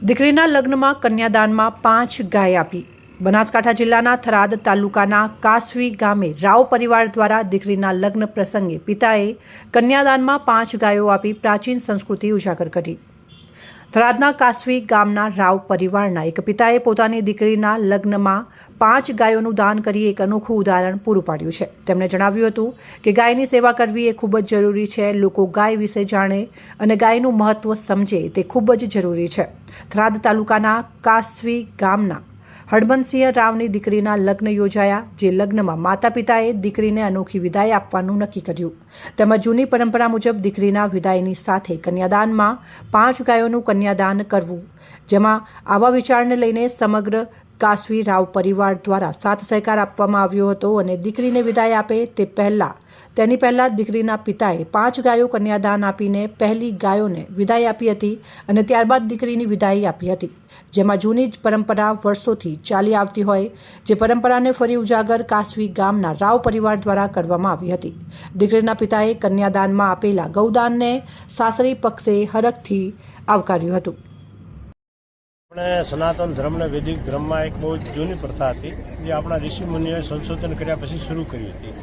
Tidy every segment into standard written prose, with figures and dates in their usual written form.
દીકરીના લગ્નમાં કન્યાદાનમાં 5 ગાય આપી। બનાસકાંઠા જિલ્લાના થરાદ તાલુકાના કાસવી ગામે રાવ પરિવાર દ્વારા દીકરીના લગ્ન પ્રસંગે પિતાએ કન્યાદાનમાં 5 ગાયો આપી પ્રાચીન સંસ્કૃતિ ઉજાગર કરી। થરાદના કાસવી ગામના રાવ પરિવારના એક પિતાએ પોતાની દીકરીના લગ્નમાં 5 ગાયોનું દાન કરી એક અનોખું ઉદાહરણ પૂરું પાડ્યું છે। તેમણે જણાવ્યું હતું કે ગાયની સેવા કરવી એ ખૂબ જ જરૂરી છે। લોકો ગાય વિશે જાણે અને ગાયનું મહત્વ સમજે તે ખૂબ જ જરૂરી છે। થરાદ તાલુકાના કાસવી ગામના હડમનસિંહ રાવની દીકરીના લગ્ન યોજાયા, જે લગ્નમાં માતા પિતાએ દીકરીને અનોખી વિદાય આપવાનું નક્કી કર્યું। તેમજ જૂની પરંપરા મુજબ દીકરીના વિદાયની સાથે કન્યાદાનમાં 5 ગાયોનું કન્યાદાન કરવું, જેમાં આવા વિચારને લઈને સમગ્ર કાસવી રાવ પરિવાર દ્વારા સાથ સહકાર આપવામાં આવ્યો હતો અને દીકરીને વિદાય આપે તેની પહેલા દીકરીના પિતાએ 5 ગાયો કન્યાદાન આપીને પહેલી ગાયોને વિદાય આપી હતી અને ત્યારબાદ દીકરીની વિદાય આપી હતી, જેમાં જૂની જ પરંપરા વર્ષોથી ચાલી આવતી હોય જે પરંપરાને ફરી ઉજાગર કાસવી ગામના રાવ પરિવાર દ્વારા કરવામાં આવી હતી। દીકરીના પિતાએ કન્યાદાનમાં આપેલા ગૌદાનને સાસરી પક્ષે હરખથી આવકાર્યું હતું। આપણે સનાતન ધર્મને વૈદિક ધર્મમાં એક બહુ જૂની પ્રથા હતી જે આપણા ઋષિ મુનિઓએ સંશોધન કર્યા પછી શરૂ કરી હતી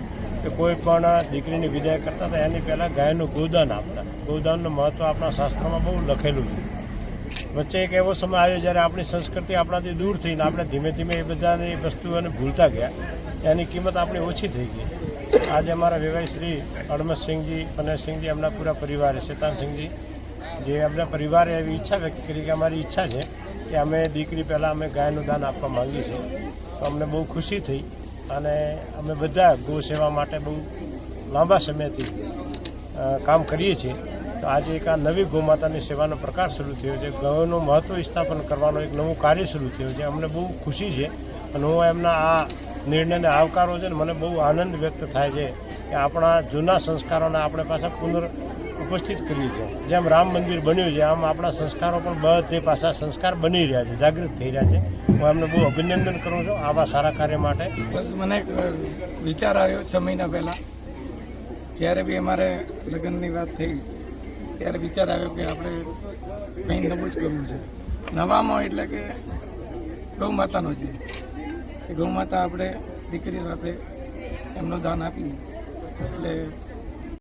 કે કોઈ પણ દીકરીની વિદાય કરતા હતા એની પહેલાં ગાયનું ગૌદાન આપતા। ગૌદાનનું મહત્ત્વ આપણા શાસ્ત્રોમાં બહુ લખેલું છે। વચ્ચે એક એવો સમય આવ્યો જ્યારે આપણી સંસ્કૃતિ આપણાથી દૂર થઈને આપણે ધીમે ધીમે એ બધાની વસ્તુઓને ભૂલતા ગયા, એની કિંમત આપણી ઓછી થઈ ગઈ। આજે અમારા વેવાઈ શ્રી હડમતસિંહજી, પનેરસિંહજી, એમના પૂરા પરિવારે, શેતાનસિંહજી, જે એમના પરિવારે એવી ઈચ્છા વ્યક્ત કરી કે અમારી ઈચ્છા છે કે અમે દીકરી પહેલાં અમે ગાયનું દાન આપવા માંગીએ છીએ। તો અમને બહુ ખુશી થઈ અને અમે બધા ગૌ સેવા માટે બહુ લાંબા સમયથી કામ કરીએ છીએ। તો આજે એક આ નવી ગૌમાતાની સેવાનો પ્રકાર શરૂ થયો છે, ગૌનું મહત્ત્વ સ્થાપન કરવાનો એક નવું કાર્ય શરૂ થયું છે। અમને બહુ ખુશી છે અને હું એમના આ નિર્ણયને આવકારો છે ને મને બહુ આનંદ વ્યક્ત થાય છે કે આપણા જૂના સંસ્કારોને આપણે પાછા ઉપસ્થિત કરીએ છીએ। જેમ રામ મંદિર બન્યું છે આમ આપણા સંસ્કારો પણ બધે પાછા સંસ્કાર બની રહ્યા છે, જાગૃત થઈ રહ્યા છે। હું એમને બહુ અભિનંદન કરું છું આવા સારા કાર્ય માટે। બસ મને એક વિચાર આવ્યો 6 મહિના પહેલાં, જ્યારે બી અમારે લગ્નની વાત થઈ ત્યારે વિચાર આવ્યો કે આપણે કંઈ નવું જ કરવું છે। નવામાં એટલે કે ગૌ માતાનો છે, એ ગૌ માતા આપણે દીકરી સાથે એમનું દાન આપીએ એટલે